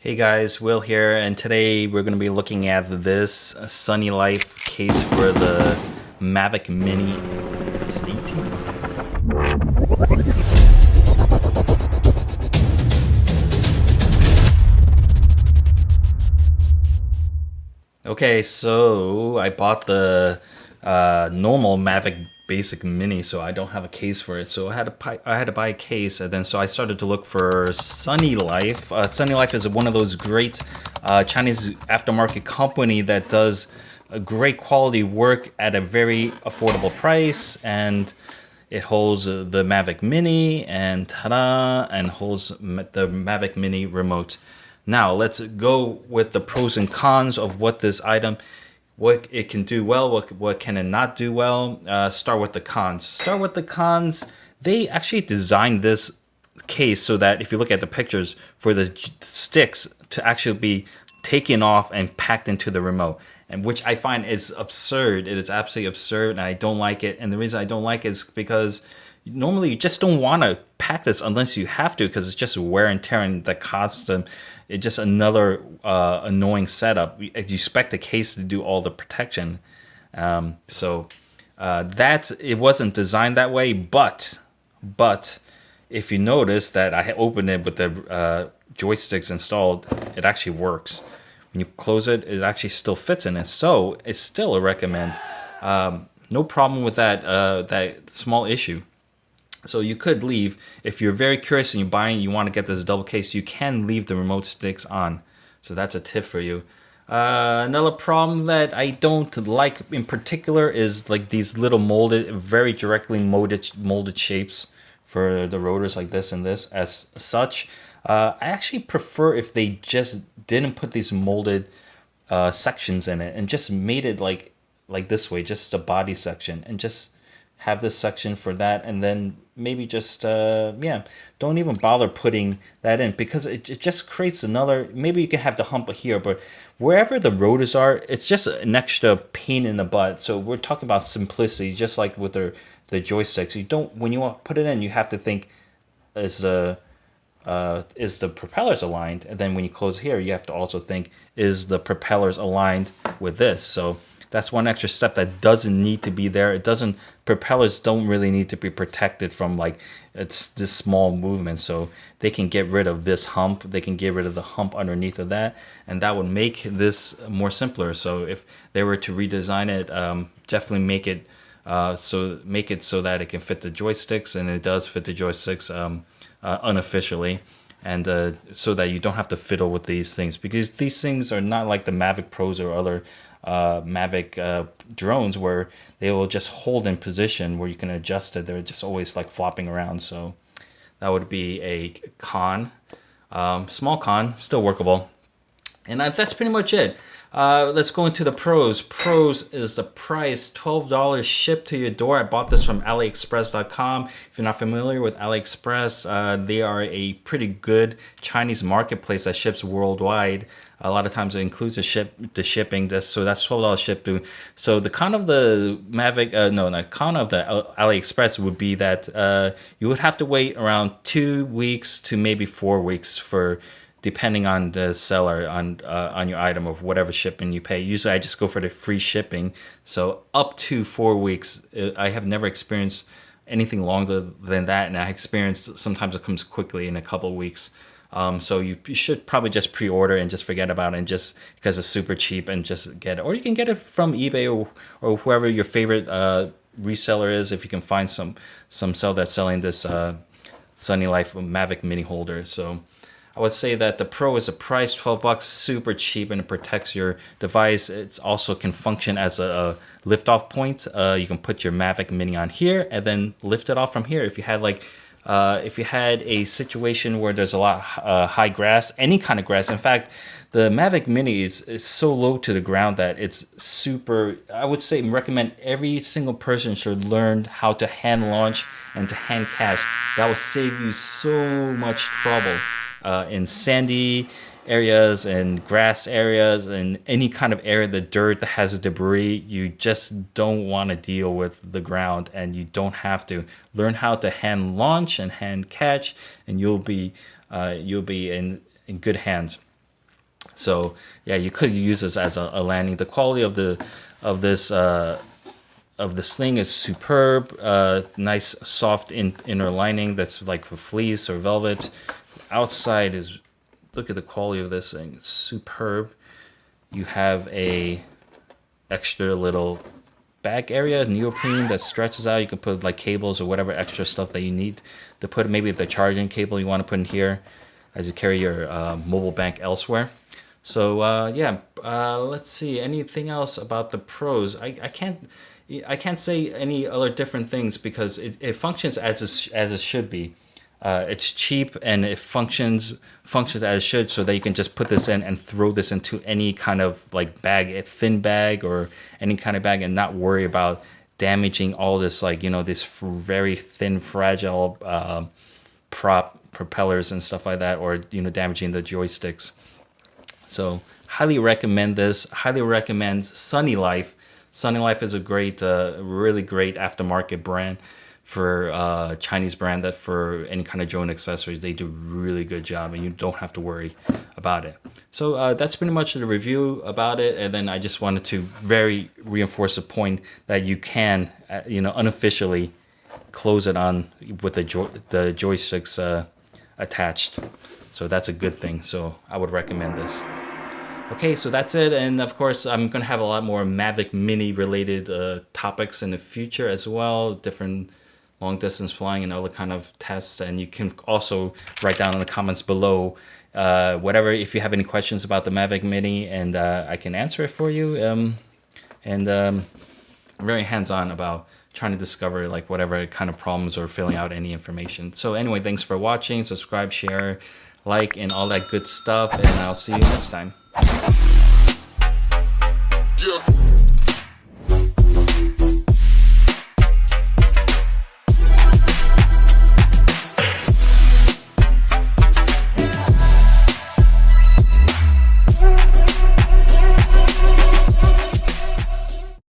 Hey guys, Will here, and today we're going to be looking at this SunnyLife case for the Mavic Mini. Stay tuned. Okay, so I bought the normal Mavic Basic Mini, so I don't have a case for it. So I had to buy a case, and then so I started to look for SunnyLife. SunnyLife is one of those great Chinese aftermarket company that does a great quality work at a very affordable price, and it holds the Mavic Mini and ta-da, and holds the Mavic Mini remote. Now let's go with the pros and cons of what this item, what it can do well, what can it not do well. Start with the cons. They actually designed this case so that if you look at the pictures, for the sticks to actually be taken off and packed into the remote, and which I find is absurd. It is absolutely absurd, and I don't like it. And the reason I don't like it is because normally you just don't want to pack this unless you have to, because it's just wear and tear, and the cost of it's just another annoying setup. You expect the case to do all the protection, so that it wasn't designed that way. But if you notice that I opened it with the joysticks installed, it actually works. When you close it, it actually still fits in it, so it's still a recommend. No problem with that small issue. So you could leave, if you're very curious and you want to get this double case, you can leave the remote sticks on. So that's a tip for you. Another problem that I don't like in particular is like these little very directly molded shapes for the rotors, like this and this as such. I actually prefer if they just didn't put these molded sections in it and just made it like this way, just a body section, and just have this section for that, and then maybe just don't even bother putting that in, because it just creates another. Maybe you can have the hump here, but wherever the rotors are, it's just an extra pain in the butt. So we're talking about simplicity, just like with the joysticks. You don't, when you put it in, you have to think, is the propellers aligned? And then when you close here, you have to also think, is the propellers aligned with this? So that's one extra step that doesn't need to be there. Propellers don't really need to be protected from it's this small movement. So they can get rid of this hump. They can get rid of the hump underneath of that, and that would make this more simpler. So if they were to redesign it, definitely make it so that it can fit the joysticks, and it does fit the joysticks unofficially. And so that you don't have to fiddle with these things, because these things are not like the Mavic Pros or other Mavic drones where they will just hold in position where you can adjust it. They're just always like flopping around. So that would be a con. Small con, still workable. And that's pretty much it. Let's go into the pros. Pros is the price, $12 shipped to your door. I bought this from AliExpress.com. If you're not familiar with AliExpress, they are a pretty good Chinese marketplace that ships worldwide. A lot of times it includes the shipping. So that's $12 shipped to. So the con of the Mavic, the con of the AliExpress would be that you would have to wait around 2 weeks to maybe 4 weeks depending on the seller on your item of whatever shipping you pay. Usually I just go for the free shipping. So up to 4 weeks. I have never experienced anything longer than that, and I experienced sometimes it comes quickly in a couple of weeks. So you should probably just pre-order and just forget about it, and just because it's super cheap, and just get it. Or you can get it from eBay or whoever your favorite reseller is, if you can find some seller that's selling this SunnyLife Mavic Mini holder. So I would say that the Pro is a price, $12, super cheap, and it protects your device. It also can function as a lift-off point. You can put your Mavic Mini on here and then lift it off from here. If you had a situation where there's a lot of high grass, any kind of grass. In fact, the Mavic Mini is so low to the ground that it's super. I would say recommend every single person should learn how to hand launch and to hand catch. That will save you so much trouble in sandy areas and grass areas and any kind of area, the dirt that has debris. You just don't want to deal with the ground, and you don't have to. Learn how to hand launch and hand catch, and you'll be in good hands. So yeah, you could use this as a landing. The quality of the sling is superb. Nice soft inner lining that's like for fleece or velvet. Outside is, look at the quality of this thing, it's superb. You have a extra little back area, neoprene that stretches out. You can put like cables or whatever extra stuff that you need to put. Maybe the charging cable you want to put in here as you carry your mobile bank elsewhere. So yeah, let's see. Anything else about the pros? I can't say any other different things because it functions as it should be. It's cheap and it functions as it should, so that you can just put this in and throw this into any kind of like bag, a thin bag or any kind of bag, and not worry about damaging all this, like, you know, this very thin, fragile propellers and stuff like that, or, you know, damaging the joysticks. So highly recommend this. Highly recommend SunnyLife. SunnyLife is a great, really great aftermarket brand for Chinese brand that for any kind of drone accessories. They do a really good job and you don't have to worry about it. So that's pretty much the review about it. And then I just wanted to very reinforce the point that you can, you know, unofficially close it on with the joysticks attached. So that's a good thing. So I would recommend this. Okay, so that's it. And of course, I'm going to have a lot more Mavic Mini related topics in the future as well. Different long distance flying and other kind of tests. And you can also write down in the comments below whatever, if you have any questions about the Mavic Mini, and I can answer it for you. I'm very hands-on about trying to discover like whatever kind of problems or filling out any information. So anyway, thanks for watching. Subscribe, share, like, and all that good stuff. And I'll see you next time. Yeah.